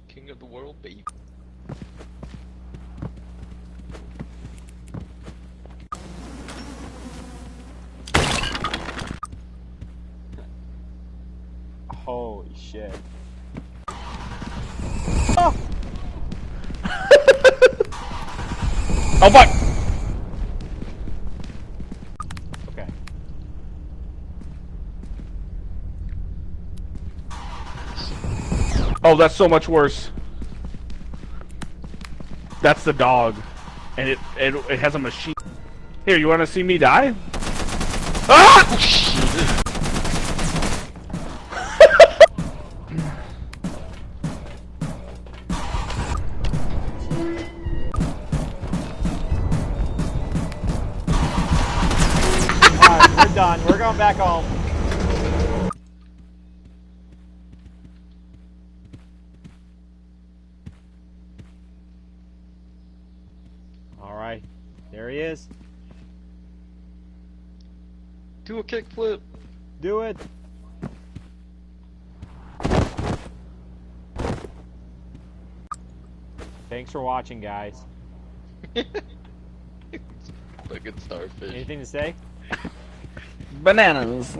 King of the world, baby. Holy shit. Oh! Oh fuck! Okay. Oh, that's so much worse. That's the dog, and it has a machine. Here, you want to see me die? Ah! Alright, we're done. We're going back home. Alright, there he is. Do a kickflip. Do it. Thanks for watching, guys. Fucking starfish. Anything to say? Bananas.